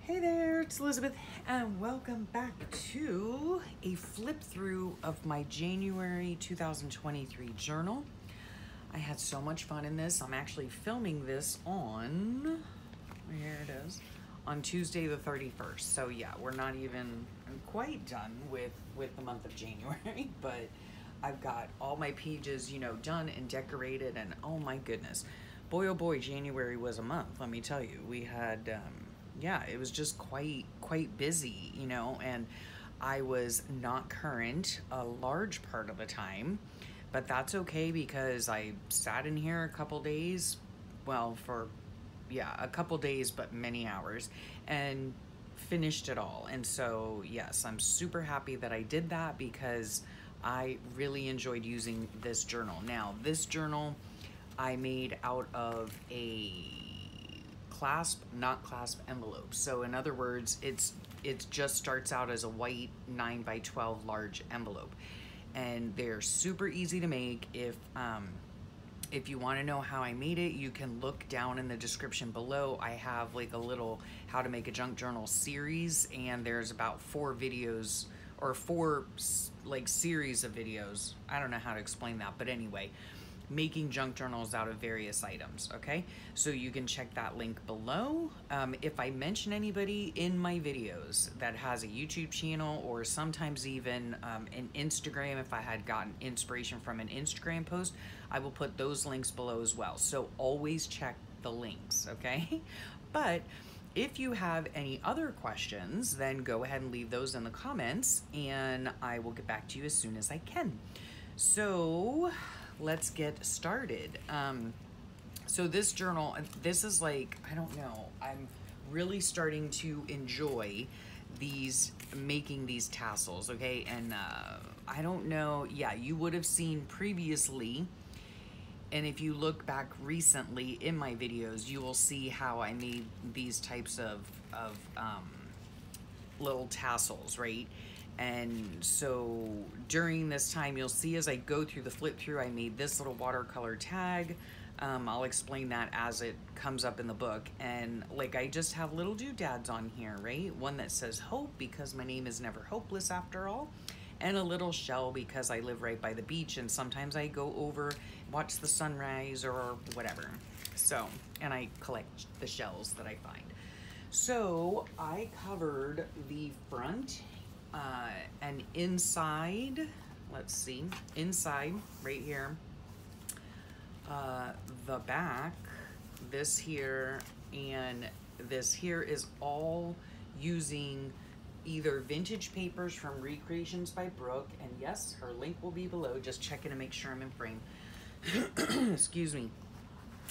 Hey there, it's Elizabeth, and welcome back to a flip through of my January 2023 journal. I had so much fun in this. I'm actually filming this on, here it is, on Tuesday the 31st. So yeah, we're not even quite done with the month of January, but I've got all my pages, done and decorated, and oh my goodness. Boy, oh boy, January was a month, let me tell you. We had, yeah, it was just quite busy, and I was not current a large part of the time, but that's okay because I sat in here a couple days, well, a couple days, but many hours, and finished it all. And so, yes, I'm super happy that I did that because I really enjoyed using this journal. Now, this journal I made out of a not clasp envelope. So in other words, it just starts out as a white 9x12 large envelope, and they're super easy to make. If you want to know how I made it, you can look down in the description below. I have like a little how to make a junk journal series, and there's about 4 videos or 4 like series of videos. I don't know how to explain that, but anyway, making junk journals out of various items. Okay, so you can check that link below. If I mention anybody in my videos that has a YouTube channel, or sometimes even an Instagram, if I had gotten inspiration from an Instagram post, I will put those links below as well. So always check the links, okay? But if you have any other questions, then go ahead and leave those in the comments, and I will get back to you as soon as I can. So let's get started. So this journal, this is like, I don't know, I'm really starting to enjoy making these tassels, okay? And I don't know, yeah, you would have seen previously, and if you look back recently in my videos, you will see how I made these types of little tassels, right? And so during this time, you'll see as I go through the flip through, I made this little watercolor tag. I'll explain that as it comes up in the book. And like, I just have little doodads on here, right? One that says hope, because my name is never hopeless after all. And a little shell because I live right by the beach, and sometimes I go over, watch the sunrise or whatever. So, and I collect the shells that I find. So I covered the front and inside, let's see, inside right here, the back, this here and this here is all using either vintage papers from Recreations by Brooke, and yes, her link will be below, just checking to make sure I'm in frame. Excuse me.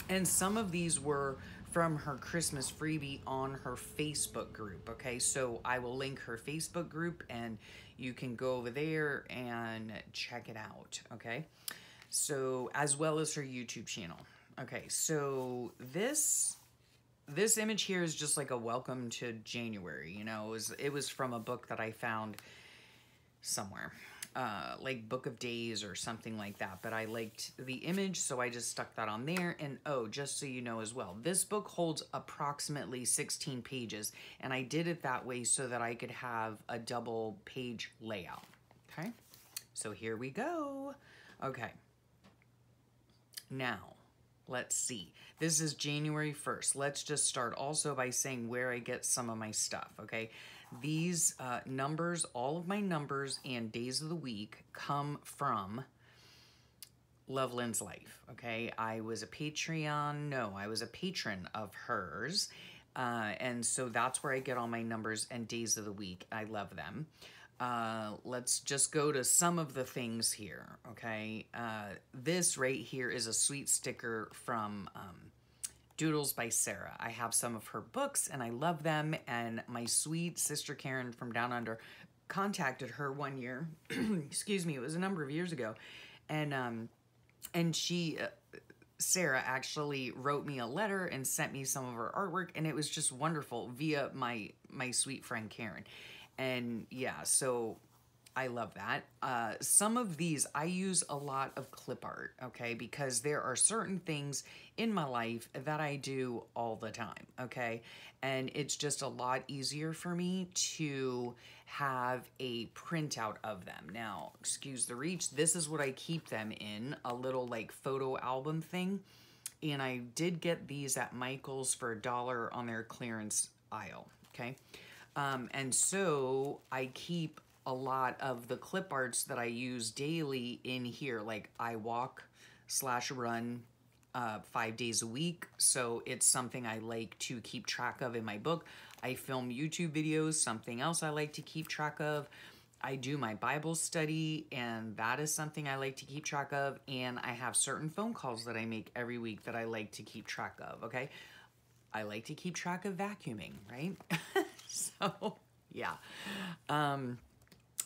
And some of these were from her Christmas freebie on her Facebook group, okay? So I will link her Facebook group, and you can go over there and check it out, okay? So, as well as her YouTube channel. Okay, so this image here is just like a welcome to January, it was from a book that I found somewhere. Like Book of Days or something like that, but I liked the image, so I just stuck that on there. And oh, just so you know as well, this book holds approximately 16 pages, and I did it that way so that I could have a double page layout. Okay, so here we go. Okay, now let's see. This is January 1st. Let's just start also by saying where I get some of my stuff, okay? These numbers, all of my numbers and days of the week come from Loveland's Life, okay? I was a patron of hers. And so that's where I get all my numbers and days of the week. I love them. Let's just go to some of the things here, okay? This right here is a sweet sticker from Doodles by Sarah. I have some of her books, and I love them, and my sweet sister Karen from Down Under contacted her one year, excuse me, it was a number of years ago, and she... Sarah actually wrote me a letter and sent me some of her artwork, and it was just wonderful via my sweet friend Karen. And yeah, so I love that. Some of these, I use a lot of clip art, okay? Because there are certain things in my life that I do all the time, okay? And it's just a lot easier for me to have a printout of them. Now, excuse the reach, this is what I keep them in, a little like photo album thing. And I did get these at Michael's for $1 on their clearance aisle, okay? And so I keep a lot of the clip arts that I use daily in here. Like I walk/run 5 days a week. So it's something I like to keep track of in my book. I film YouTube videos, something else I like to keep track of. I do my Bible study, and that is something I like to keep track of. And I have certain phone calls that I make every week that I like to keep track of, okay? I like to keep track of vacuuming, right? So, yeah.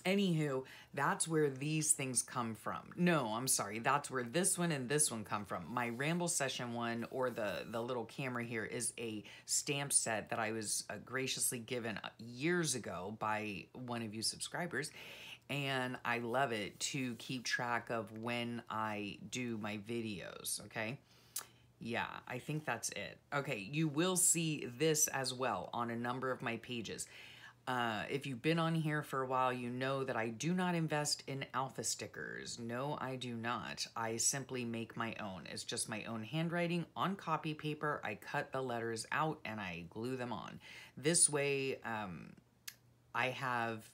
Anywho, that's where these things come from. No, I'm sorry. That's where this one and this one come from. My Ramble Session one, or the little camera here, is a stamp set that I was graciously given years ago by one of you subscribers. And I love it to keep track of when I do my videos, okay? Yeah, I think that's it. Okay, you will see this as well on a number of my pages. If you've been on here for a while, you know that I do not invest in alpha stickers. No, I do not. I simply make my own. It's just my own handwriting on copy paper. I cut the letters out and I glue them on. This way, I have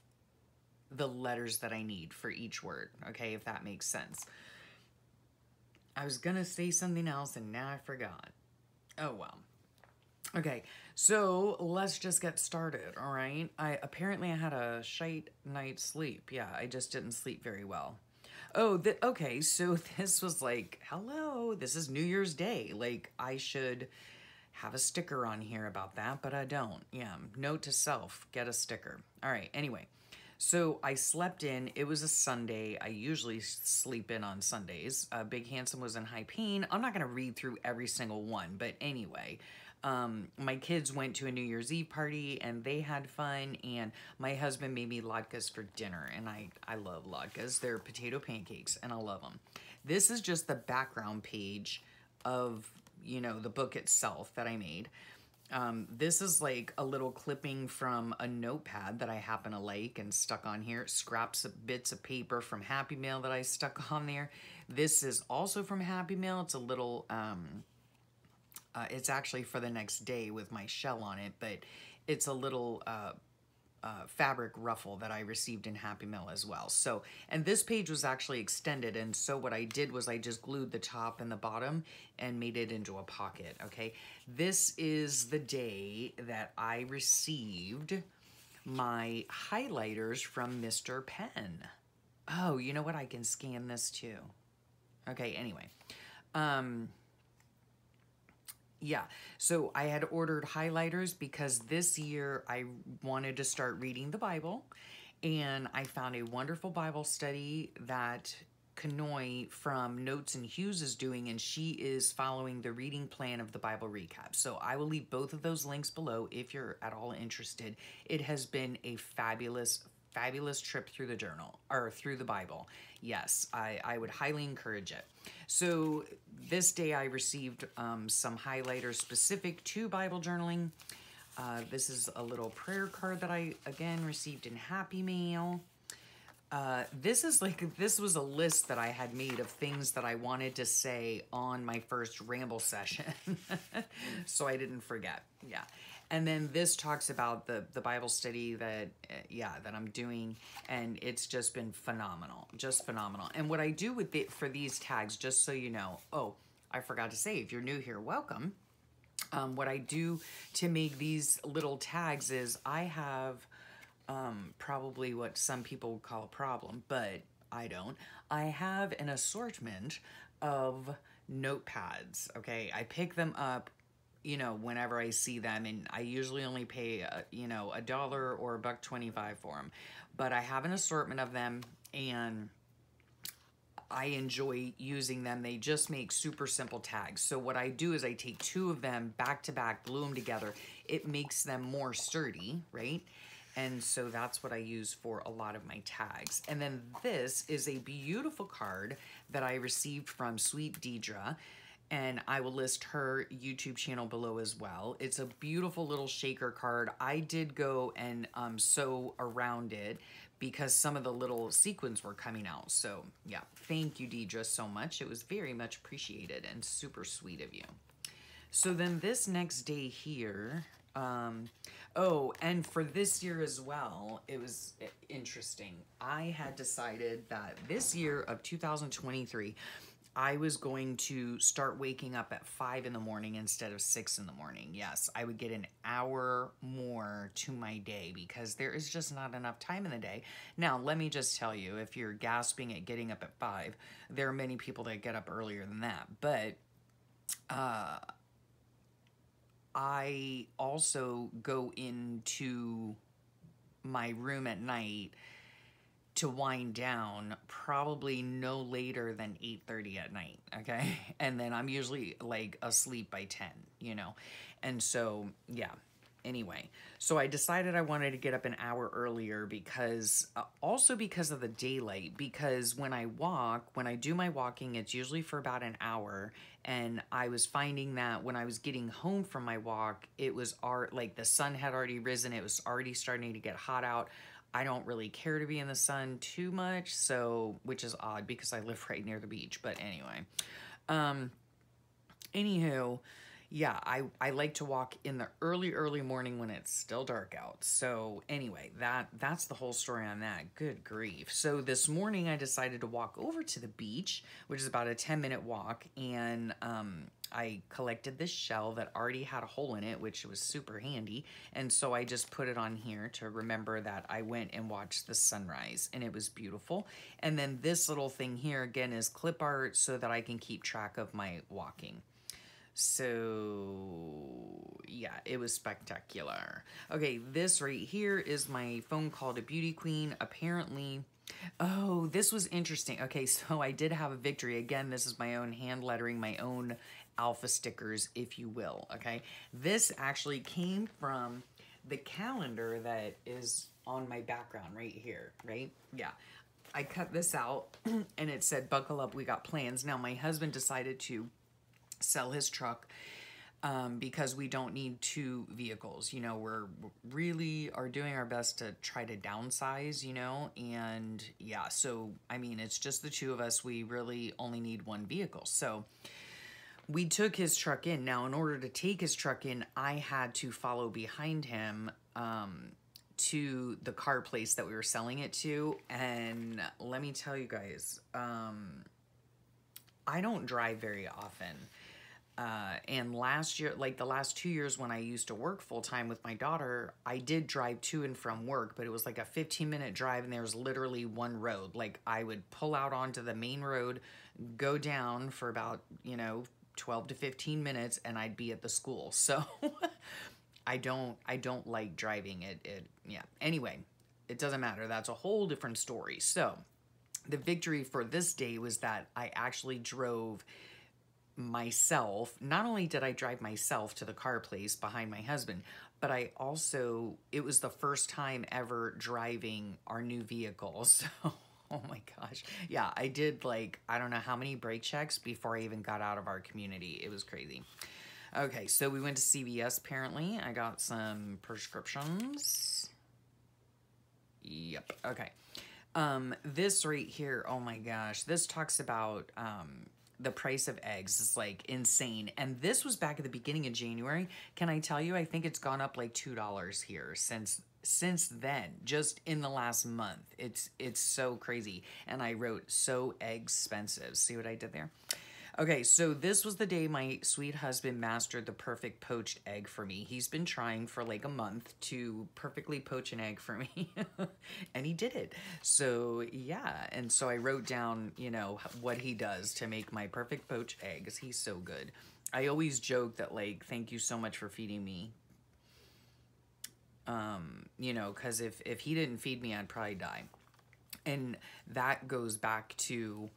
the letters that I need for each word, okay, if that makes sense. I was gonna say something else and now I forgot. Oh, well. Okay, so let's just get started, all right? Apparently I had a shite night's sleep. Yeah, I just didn't sleep very well. Oh, okay, so this was like, hello, this is New Year's Day. Like, I should have a sticker on here about that, but I don't. Yeah, note to self, get a sticker. All right, anyway. So I slept in. It was a Sunday. I usually sleep in on Sundays. Big Handsome was in high pain. I'm not going to read through every single one, but anyway, my kids went to a New Year's Eve party and they had fun, and my husband made me latkes for dinner, and I love latkes. They're potato pancakes, and I love them. This is just the background page of, you know, the book itself that I made. This is like a little clipping from a notepad that I happen to like and stuck on here. Scraps of bits of paper from Happy Mail that I stuck on there. This is also from Happy Mail. It's a little, it's actually for the next day with my shell on it, but it's a little fabric ruffle that I received in Happy Mail as well. So, and this page was actually extended, and so what I did was I just glued the top and the bottom and made it into a pocket, okay? This is the day that I received my highlighters from Mr. Penn. Oh, you know what? I can scan this too. Okay, anyway. Yeah, so I had ordered highlighters because this year I wanted to start reading the Bible, and I found a wonderful Bible study that Kanoy from Notes and Hughes is doing, and she is following the reading plan of the Bible recap. So I will leave both of those links below if you're at all interested. It has been a fabulous trip through the journal, or through the Bible. Yes, I would highly encourage it. So this day I received some highlighters specific to Bible journaling. This is a little prayer card that I, again, received in Happy Mail. This was a list that I had made of things that I wanted to say on my first ramble session. So I didn't forget. Yeah. And then this talks about the Bible study that, that I'm doing, and it's just been phenomenal, just phenomenal. And what I do with it for these tags, just so you know, oh, I forgot to say, if you're new here, welcome. What I do to make these little tags is I have probably what some people would call a problem, but I don't. I have an assortment of notepads, okay? I pick them up, you know, whenever I see them, and I usually only pay, you know, $1 or $1.25 for them. But I have an assortment of them, and I enjoy using them. They just make super simple tags. So what I do is I take 2 of them back to back, glue them together. It makes them more sturdy, right? And so that's what I use for a lot of my tags. And then this is a beautiful card that I received from Sweet Deidre, and I will list her YouTube channel below as well. It's a beautiful little shaker card. I did go and sew around it because some of the little sequins were coming out. So yeah, thank you, Deidre, so much. It was very much appreciated and super sweet of you. So then this next day here, oh, and for this year as well, it was interesting. I had decided that this year of 2023, I was going to start waking up at 5 in the morning instead of 6 in the morning. Yes, I would get an hour more to my day because there is just not enough time in the day. Now, let me just tell you, if you're gasping at getting up at 5, there are many people that get up earlier than that. But I also go into my room at night to wind down probably no later than 8:30 at night, okay? And then I'm usually like asleep by 10, you know? And so, yeah. Anyway, so I decided I wanted to get up an hour earlier because, also because of the daylight, because when I do my walking, it's usually for about an hour, and I was finding that when I was getting home from my walk, it was like the sun had already risen, it was already starting to get hot out. I don't really care to be in the sun too much, so, which is odd because I live right near the beach, but anyway. Anywho, yeah, I like to walk in the early morning when it's still dark out. So anyway, that's the whole story on that. Good grief. So this morning I decided to walk over to the beach, which is about a 10-minute walk, and I collected this shell that already had a hole in it, which was super handy. And so I just put it on here to remember that I went and watched the sunrise, and it was beautiful. And then this little thing here, again, is clip art so that I can keep track of my walking. So yeah, it was spectacular. Okay, this right here is my phone call to Beauty Queen. Apparently, oh, this was interesting. Okay, so I did have a victory. Again, this is my own hand lettering, my own alpha stickers, if you will, okay? This actually came from the calendar that is on my background right here, right? Yeah. I cut this out and it said, buckle up, we got plans. Now, my husband decided to sell his truck because we don't need 2 vehicles. You know, we're really are doing our best to try to downsize, you know, and yeah, so I mean, it's just the 2 of us. We really only need 1 vehicle. So we took his truck in. Now, in order to take his truck in, I had to follow behind him to the car place that we were selling it to. And let me tell you guys, I don't drive very often. And last year, like the last 2 years when I used to work full time with my daughter, I did drive to and from work, but it was like a 15-minute drive and there was literally 1 road. Like I would pull out onto the main road, go down for about, you know, 12 to 15 minutes and I'd be at the school. So I don't like driving it. Yeah. Anyway, it doesn't matter. That's a whole different story. So the victory for this day was that I actually drove myself. Not only did I drive myself to the car place behind my husband, but I also, it was the first time ever driving our new vehicle. So, oh my gosh. Yeah, I did like, I don't know how many brake checks before I even got out of our community. It was crazy. Okay, so we went to CVS apparently. I got some prescriptions. Yep, okay. This right here, oh my gosh, this talks about, the price of eggs is like insane. And this was back at the beginning of January. Can I tell you, I think it's gone up like $2 here since then, just in the last month. It's so crazy. And I wrote so expensive. See what I did there? Okay, so this was the day my sweet husband mastered the perfect poached egg for me. He's been trying for like a month to perfectly poach an egg for me, and he did it. So yeah, and so I wrote down, you know, what he does to make my perfect poached eggs. He's so good. I always joke that like, thank you so much for feeding me. You know, because if he didn't feed me, I'd probably die. And that goes back to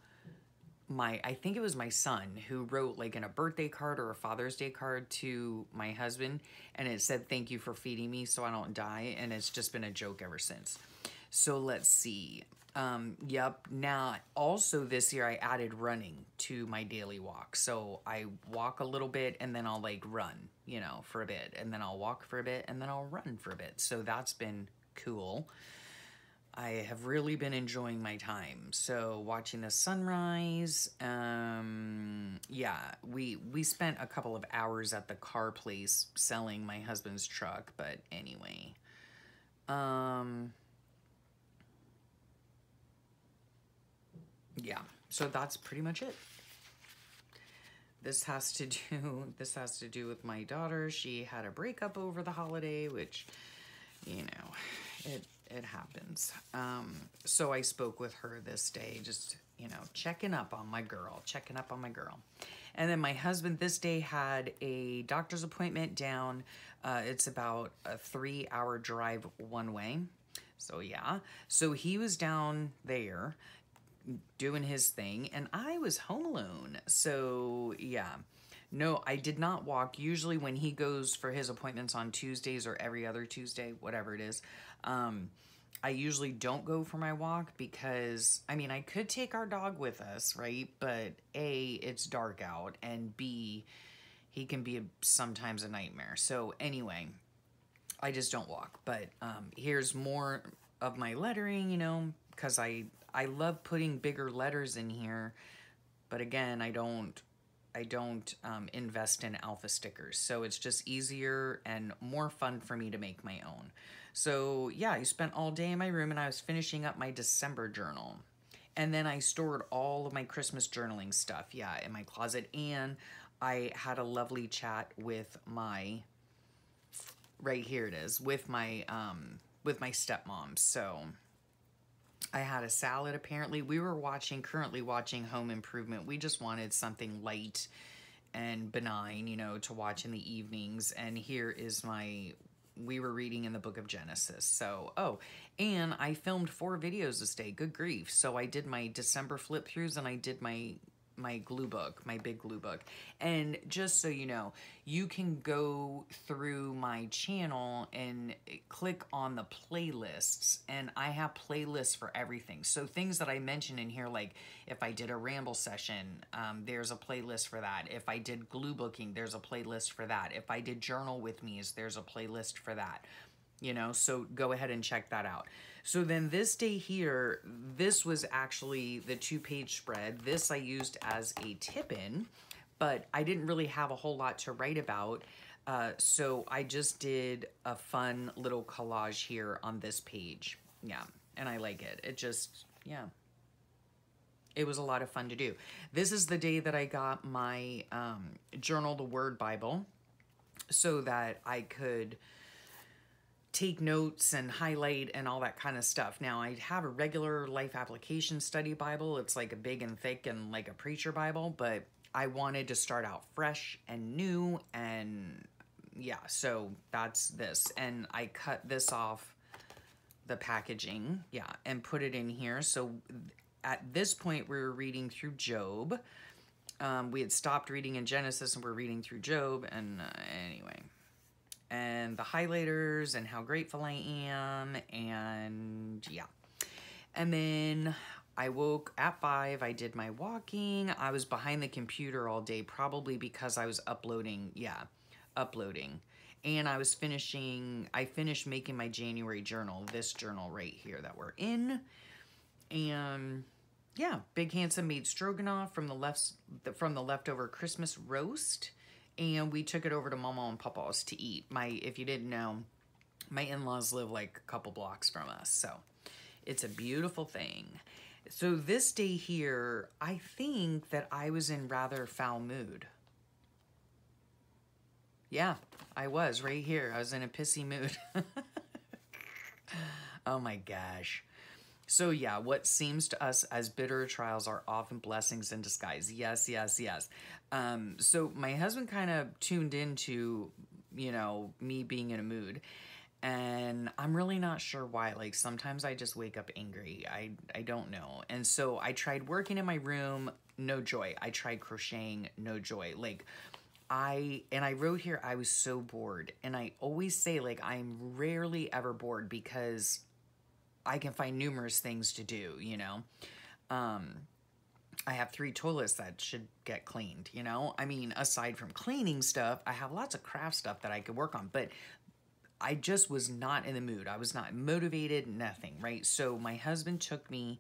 I think it was my son who wrote like in a birthday card or a Father's Day card to my husband, and it said, "Thank you for feeding me so I don't die." And it's just been a joke ever since. So let's see. Yep. Now, also this year I added running to my daily walk. So I walk a little bit and then I'll like run, you know, for a bit, and then I'll walk for a bit and then I'll run for a bit. So that's been cool. I have really been enjoying my time. So watching the sunrise, yeah, we spent a couple of hours at the car place selling my husband's truck, but anyway. Yeah, so that's pretty much it. This has to do with my daughter. She had a breakup over the holiday, which, you know, it happens. So I spoke with her this day, just, you know, checking up on my girl. And then my husband this day had a doctor's appointment down. It's about a 3-hour drive one way. So yeah, so he was down there doing his thing, and I was home alone. So yeah, no, I did not walk. Usually when he goes for his appointments on Tuesdays or every other Tuesday, whatever it is, I usually don't go for my walk because, I mean, I could take our dog with us, right? But A, it's dark out, and B, he can be sometimes a nightmare. So anyway, I just don't walk. But here's more of my lettering, you know, because I love putting bigger letters in here, but again, I don't invest in alpha stickers, so it's just easier and more fun for me to make my own. So yeah, I spent all day in my room and I was finishing up my December journal, and then I stored all of my Christmas journaling stuff, yeah, in my closet. And I had a lovely chat with my, right here it is, with my stepmom. So I had a salad. Apparently we were currently watching Home Improvement. We just wanted something light and benign, you know, to watch in the evenings. And here is we were reading in the book of Genesis. So, oh, and I filmed 4 videos this day. Good grief. So I did my December flip throughs and I did my glue book, my big glue book. And just so you know, you can go through my channel and click on the playlists, and I have playlists for everything. So things that I mention in here, like if I did a ramble session, there's a playlist for that. If I did glue booking, there's a playlist for that. If I did journal with me's, there's a playlist for that. You know, so go ahead and check that out. So then this day here, this was actually the 2-page spread. This I used as a tip-in, but I didn't really have a whole lot to write about. So I just did a fun little collage here on this page. Yeah, and I like it. It just, yeah. It was a lot of fun to do. This is the day that I got my Journal the Word Bible so that I could take notes and highlight and all that kind of stuff. Now, I have a regular life application study Bible. It's like a big and thick and like a preacher Bible, but I wanted to start out fresh and new, and yeah, so that's this. And I cut this off the packaging, yeah, and put it in here. So at this point, we were reading through Job. We had stopped reading in Genesis and we're reading through Job, and anyway. And the highlighters and how grateful I am, and yeah. And then I woke at 5, I did my walking. I was behind the computer all day, probably because I was uploading. And I finished making my January journal, this journal right here that we're in. And yeah, Big Handsome made stroganoff from the leftover Christmas roast. And we took it over to Mama and Papa's to eat. If you didn't know, my in-laws live like a couple blocks from us. So it's a beautiful thing. So this day here, I think that I was in rather foul mood. Yeah, I was right here. I was in a pissy mood. Oh my gosh. So yeah, what seems to us as bitter trials are often blessings in disguise. Yes, yes, yes. So my husband kind of tuned into, you know, me being in a mood, and I'm really not sure why. Like sometimes I just wake up angry. I don't know. And so I tried working in my room no joy. I tried crocheting, no joy. Like, I wrote here, I was so bored. And I always say, like, I'm rarely ever bored because I can find numerous things to do, you know? I have 3 toilets that should get cleaned, you know? I mean, aside from cleaning stuff, I have lots of craft stuff that I could work on, but I just was not in the mood. I was not motivated, nothing, right? So my husband took me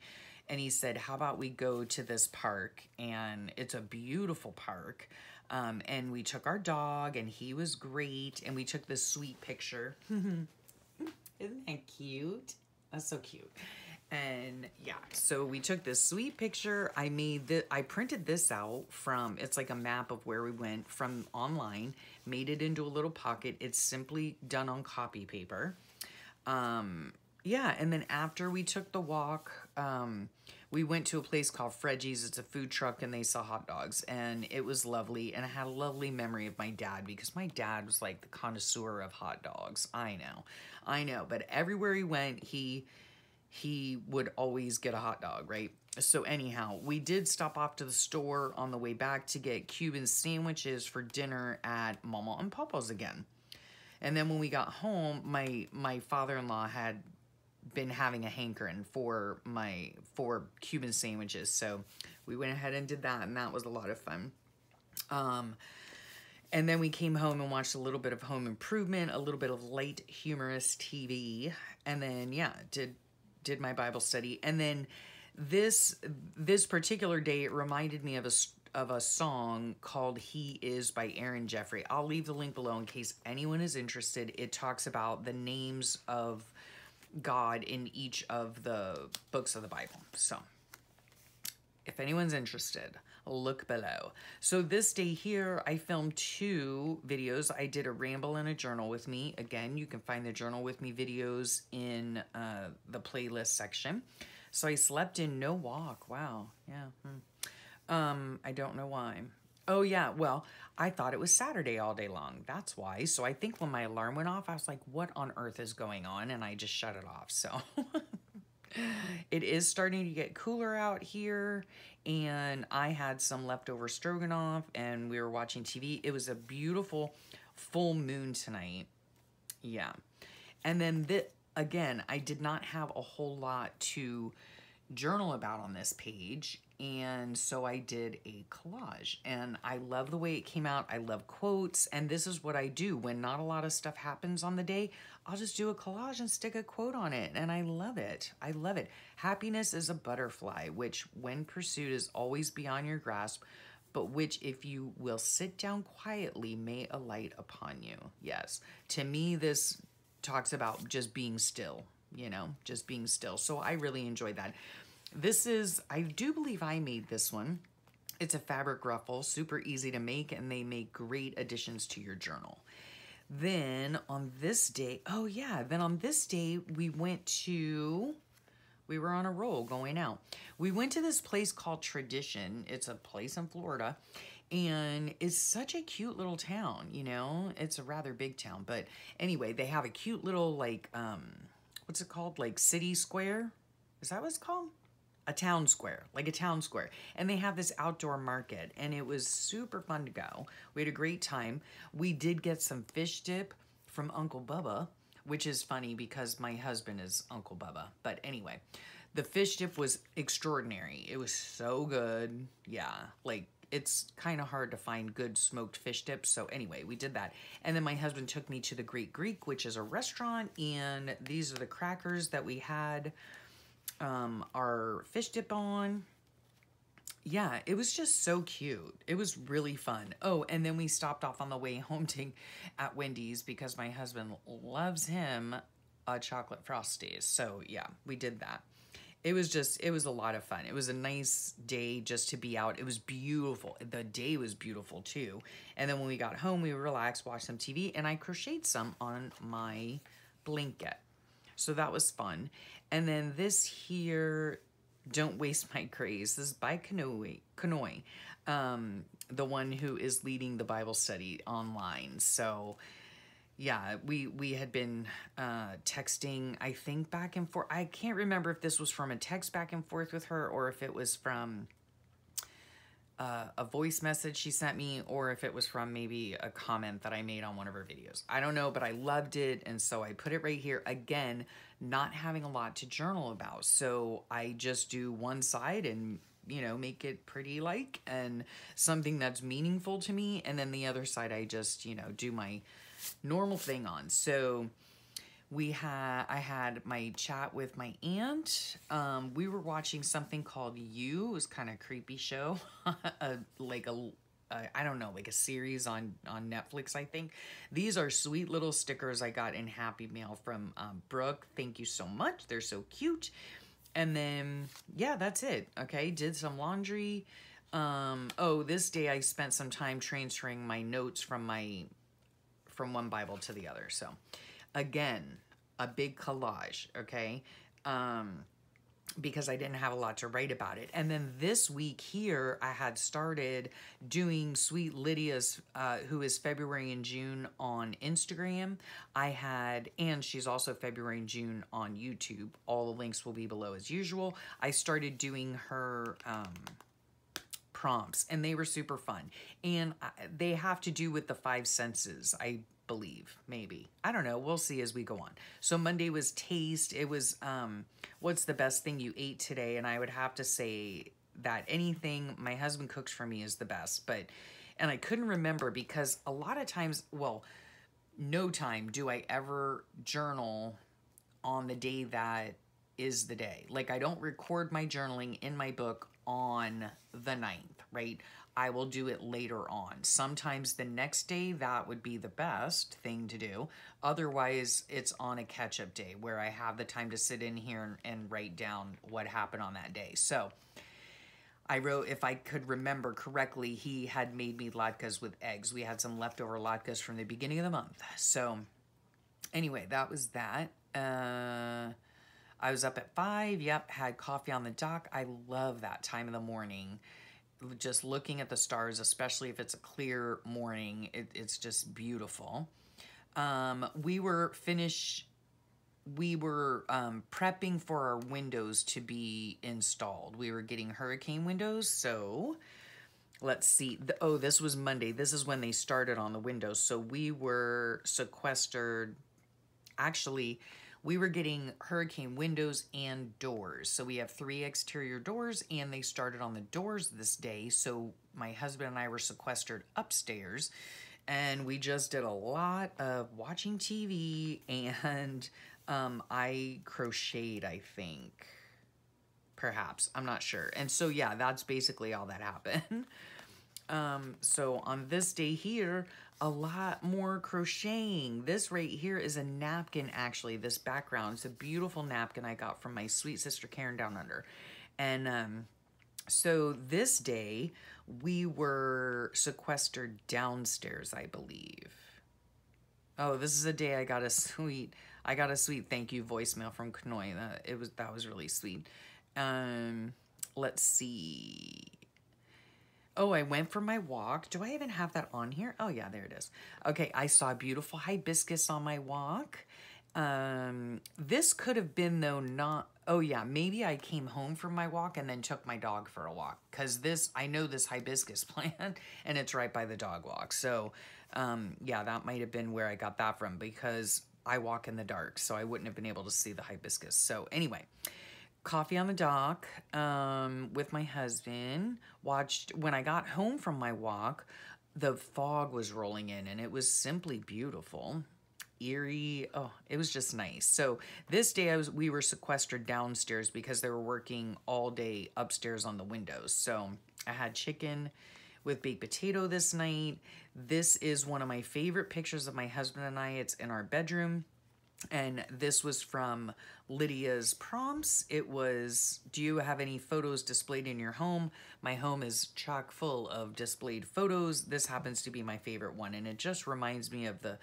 and he said, how about we go to this park? And it's a beautiful park. And we took our dog and he was great. And we took this sweet picture. Isn't that cute? That's so cute. And yeah, so we took this sweet picture. I printed this out from, it's like a map of where we went from online, made it into a little pocket. It's simply done on copy paper. Yeah, and then after we took the walk, we went to a place called Fredgie's. It's a food truck and they sell hot dogs and it was lovely. And I had a lovely memory of my dad because my dad was like the connoisseur of hot dogs. I know, but everywhere he went, he would always get a hot dog, right? So anyhow, we did stop off to the store on the way back to get Cuban sandwiches for dinner at Mama and Papa's again. And then when we got home, my father-in-law had been having a hankering for Cuban sandwiches. So we went ahead and did that, and that was a lot of fun. And then we came home and watched a little bit of Home Improvement, a little bit of light humorous TV, and then yeah, did my Bible study. And then this particular day, it reminded me of a song called He Is by Aaron Jeffrey. I'll leave the link below in case anyone is interested. It talks about the names of God in each of the books of the Bible. So if anyone's interested, look below. So this day here, I filmed 2 videos. I did a ramble and a journal with me. Again, you can find the journal with me videos in the playlist section. So I slept in, no walk. Wow. Yeah. I don't know why. Oh yeah, well, I thought it was Saturday all day long. That's why. So I think when my alarm went off, I was like, what on earth is going on? And I just shut it off. So it is starting to get cooler out here. And I had some leftover stroganoff and we were watching TV. It was a beautiful full moon tonight. Yeah. And then again, I did not have a whole lot to journal about on this page, and so I did a collage, and I love the way it came out. I love quotes, and this is what I do when not a lot of stuff happens on the day. I'll just do a collage and stick a quote on it, and I love it. I love it. Happiness is a butterfly, which when pursued is always beyond your grasp, but which if you will sit down quietly may alight upon you. Yes, to me this talks about just being still, you know, just being still. So I really enjoyed that. This is, I do believe I made this one. It's a fabric ruffle, super easy to make, and they make great additions to your journal. Then on this day, oh yeah, then on this day we were on a roll going out. We went to this place called Tradition. It's a place in Florida, and it's such a cute little town, you know? It's a rather big town, but anyway, they have a cute little, like, what's it called? Like city square? Is that what it's called? A town square, like a town square. And they have this outdoor market, and it was super fun to go. We had a great time. We did get some fish dip from Uncle Bubba, which is funny because my husband is Uncle Bubba. But anyway, the fish dip was extraordinary. It was so good. Yeah, like it's kind of hard to find good smoked fish dips. So anyway, we did that. And then my husband took me to the Great Greek, which is a restaurant. And these are the crackers that we had our fish dip on. Yeah, it was just so cute. It was really fun. Oh, and then we stopped off on the way home at Wendy's because my husband loves him a chocolate Frosties. So yeah, we did that. It was a lot of fun. It was a nice day just to be out. It was beautiful. The day was beautiful too. And then when we got home, we relaxed, watched some TV, and I crocheted some on my blanket. So that was fun. And then this here, Don't Waste My Grace. This is by Kanoi, the one who is leading the Bible study online. So yeah, we had been texting, I think, back and forth. I can't remember if this was from a text back and forth with her or if it was from a voice message she sent me, or if it was from maybe a comment that I made on one of her videos. I don't know, but I loved it, and so I put it right here. Again, not having a lot to journal about, so I just do one side and, you know, make it pretty like, and something that's meaningful to me, and then the other side I just, you know, do my normal thing on. So I had my chat with my aunt. We were watching something called You. It was kind of creepy show, I don't know, like a series on Netflix, I think. These are sweet little stickers I got in Happy Mail from Brooke. Thank you so much. They're so cute. And then, yeah, that's it. Okay, did some laundry. Oh, this day I spent some time transferring my notes from one Bible to the other. So, again, a big collage, okay? Because I didn't have a lot to write about it. And then this week here, I had started doing Sweet Lydia's, who is February and June on Instagram. And she's also February and June on YouTube. All the links will be below as usual. I started doing her prompts, and they were super fun. And they have to do with the five senses, I believe, maybe. I don't know. We'll see as we go on. So Monday was taste. It was, what's the best thing you ate today? And I would have to say that anything my husband cooks for me is the best. And I couldn't remember because a lot of times, well, no time do I ever journal on the day that is the day. Like, I don't record my journaling in my book on the 9th, right? I will do it later on. Sometimes the next day, that would be the best thing to do. Otherwise, it's on a catch-up day where I have the time to sit in here and write down what happened on that day. So I wrote, if I could remember correctly, he had made me latkes with eggs. We had some leftover latkes from the beginning of the month. So anyway, that was that. I was up at 5. Yep, had coffee on the dock. I love that time of the morning. Just looking at the stars, especially if it's a clear morning, it's just beautiful. We were prepping for our windows to be installed. We were getting hurricane windows, so let's see. This was Monday. This is when they started on the windows. So we were sequestered. Actually, we were getting hurricane windows and doors. So we have 3 exterior doors, and they started on the doors this day. So my husband and I were sequestered upstairs, and we just did a lot of watching TV, and I crocheted, I think. Perhaps. I'm not sure. And so, yeah, that's basically all that happened. So on this day here, a lot more crocheting. This right here is a napkin, actually. This background is a beautiful napkin I got from my sweet sister Karen down under. And so this day, we were sequestered downstairs, I believe. Oh, this is a day I got a sweet thank you voicemail from Knoy. That was really sweet. Let's see. Oh, I went for my walk. Do I even have that on here? Oh, yeah, there it is. Okay, I saw a beautiful hibiscus on my walk. This could have been, though, not... Oh, yeah, maybe I came home from my walk and then took my dog for a walk. Because I know this hibiscus plant, and it's right by the dog walk. So, yeah, that might have been where I got that from, because I walk in the dark, so I wouldn't have been able to see the hibiscus. So, anyway... Coffee on the dock with my husband. When I got home from my walk, the fog was rolling in, and it was simply beautiful. Eerie. Oh, it was just nice. So this day we were sequestered downstairs because they were working all day upstairs on the windows. So I had chicken with baked potato this night. This is one of my favorite pictures of my husband and I. It's in our bedroom. And this was from Lydia's prompts. It was, do you have any photos displayed in your home? My home is chock full of displayed photos. This happens to be my favorite one. And it just reminds me of the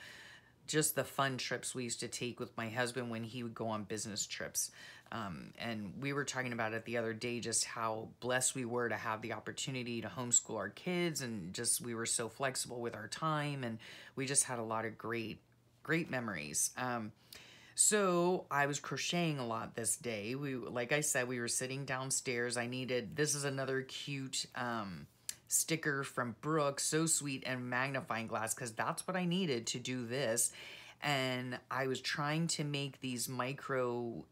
fun trips we used to take with my husband when he would go on business trips. And we were talking about it the other day, just how blessed we were to have the opportunity to homeschool our kids. And just, we were so flexible with our time. And we just had a lot of great memories. So I was crocheting a lot this day. Like I said, we were sitting downstairs. This is another cute sticker from Brooke, so sweet, and magnifying glass, because that's what I needed to do this. And I was trying to make these micro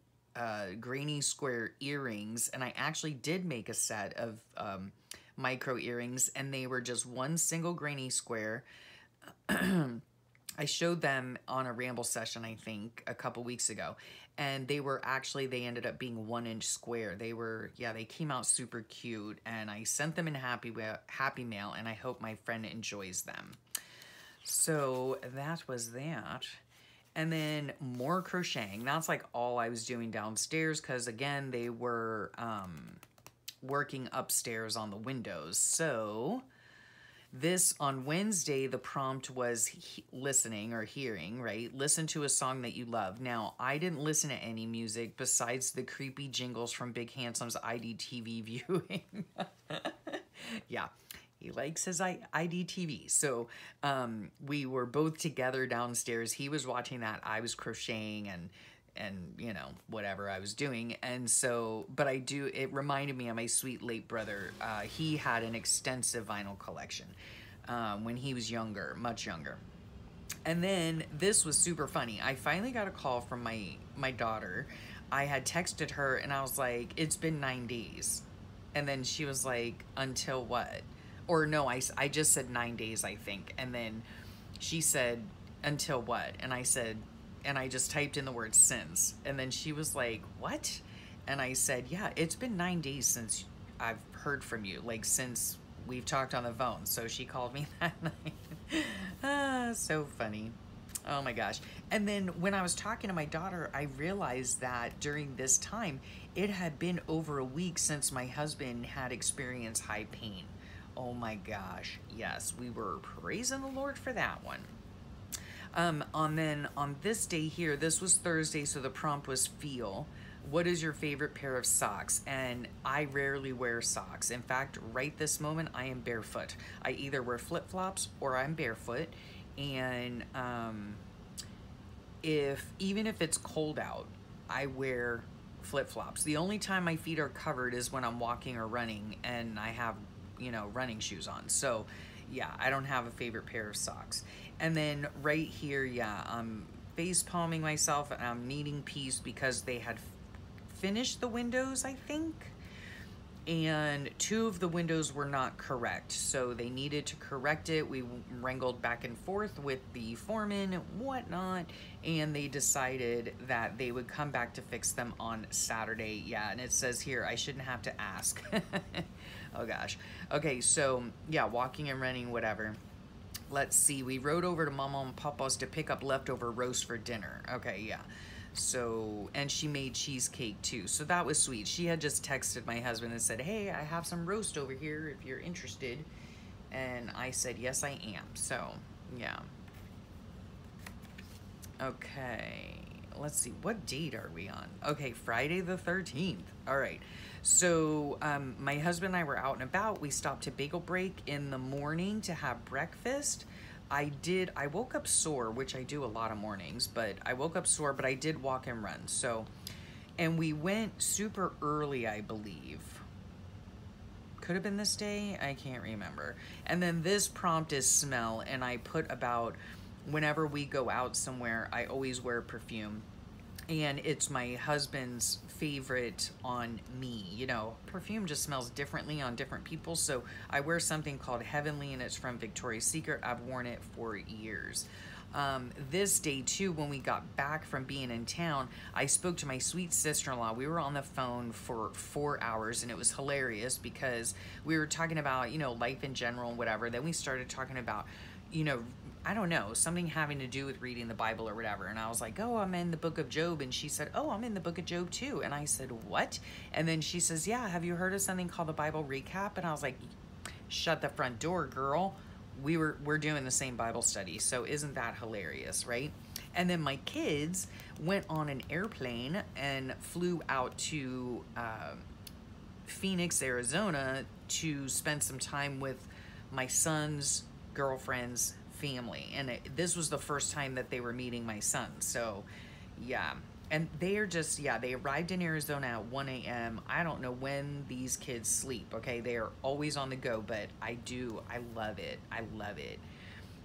grainy square earrings, and I actually did make a set of micro earrings, and they were just one single grainy square. I showed them on a ramble session, I think, a couple weeks ago, and they ended up being 1-inch square. They came out super cute, and I sent them in Happy Mail, and I hope my friend enjoys them. So that was that. And then more crocheting. That's like all I was doing downstairs, because again, they were working upstairs on the windows. So this, on Wednesday, the prompt was listening or hearing, right? Listen to a song that you love. Now, I didn't listen to any music besides the creepy jingles from Big Handsome's IDTV viewing. Yeah, he likes his IDTV. So we were both together downstairs. He was watching that. I was crocheting and you know, whatever I was doing. And so, but it reminded me of my sweet late brother. He had an extensive vinyl collection when he was younger, much younger. And then this was super funny. I finally got a call from my daughter. I had texted her and I was like, it's been 9 days. And then she was like, until what? Or no, I just said 9 days, I think. And then she said, until what? And I said, and I just typed in the word since. And then she was like, what? And I said, yeah, it's been 9 days since I've heard from you, like since we've talked on the phone. So she called me that night. So funny. Oh my gosh. And then when I was talking to my daughter, I realized that during this time, it had been over a week since my husband had experienced high pain. Oh my gosh. Yes, we were praising the Lord for that one. On this day here, this was Thursday, so the prompt was feel. What is your favorite pair of socks? And I rarely wear socks. In fact, right this moment, I am barefoot. I either wear flip-flops or I'm barefoot. And even if it's cold out, I wear flip-flops. The only time my feet are covered is when I'm walking or running and I have, you know, running shoes on. So yeah, I don't have a favorite pair of socks. And then right here, yeah, I'm face palming myself and I'm needing peace because they had finished the windows, I think. And 2 of the windows were not correct. So they needed to correct it. We wrangled back and forth with the foreman and whatnot. And they decided that they would come back to fix them on Saturday. Yeah, and it says here, I shouldn't have to ask. Oh gosh. Okay, so yeah, walking and running, whatever. Let's see, we rode over to Mama and Papa's to pick up leftover roast for dinner. Okay, yeah. So, and she made cheesecake too. So that was sweet. She had just texted my husband and said, hey, I have some roast over here if you're interested. And I said, yes, I am. So, yeah. Okay, let's see, what date are we on? Okay, Friday the 13th. All right. So my husband and I were out and about. We stopped to Bagel Break in the morning to have breakfast. I woke up sore, which I do a lot of mornings, but I woke up sore, but I did walk and run. So, and we went super early, I believe. Could have been this day, I can't remember. And then this prompt is smell, and I put about, whenever we go out somewhere, I always wear perfume. And it's my husband's favorite on me. You know, perfume just smells differently on different people. So I wear something called Heavenly, and it's from Victoria's Secret. I've worn it for years. This day too, when we got back from being in town, I spoke to my sweet sister-in-law. We were on the phone for 4 hours, and it was hilarious because we were talking about, you know, life in general and whatever. Then we started talking about, you know, I don't know, something having to do with reading the Bible or whatever. And I was like, oh, I'm in the book of Job. And she said, oh, I'm in the book of Job too. And I said, what? And then she says, yeah, have you heard of something called the Bible Recap? And I was like, shut the front door, girl. We're doing the same Bible study. So isn't that hilarious, right? And then my kids went on an airplane and flew out to Phoenix, Arizona to spend some time with my son's girlfriend's family. And this was the first time that they were meeting my son. So yeah. And they are just, yeah, they arrived in Arizona at 1 a.m. I don't know when these kids sleep, okay? They are always on the go, but I love it. I love it.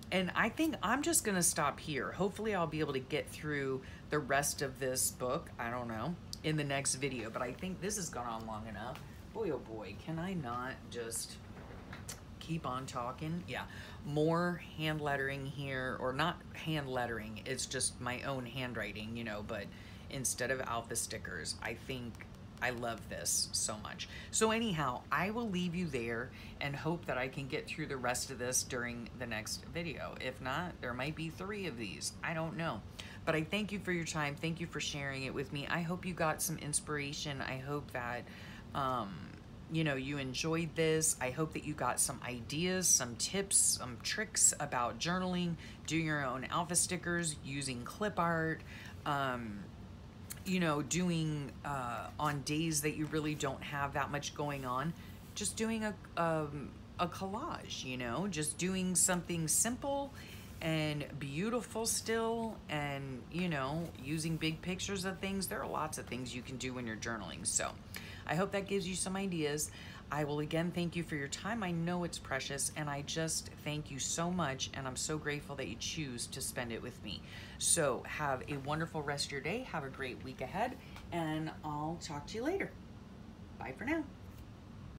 And I think I'm just gonna stop here. Hopefully I'll be able to get through the rest of this book, I don't know, in the next video, but I think this has gone on long enough. Boy, oh boy, can I not just keep on talking? Yeah, more hand lettering here, or not hand lettering, it's just my own handwriting, you know, but instead of alpha stickers. I think I love this so much. So anyhow, I will leave you there and hope that I can get through the rest of this during the next video. If not, there might be 3 of these. I don't know. But I thank you for your time. Thank you for sharing it with me. I hope you got some inspiration. I hope that, you know, you enjoyed this. I hope that you got some ideas, some tips, some tricks about journaling, do your own alpha stickers, using clip art, you know, doing on days that you really don't have that much going on, just doing a collage, you know, just doing something simple and beautiful still, and, you know, using big pictures of things. There are lots of things you can do when you're journaling. So I hope that gives you some ideas. I will again thank you for your time. I know it's precious, and I just thank you so much, and I'm so grateful that you choose to spend it with me. So have a wonderful rest of your day. Have a great week ahead, and I'll talk to you later. Bye for now.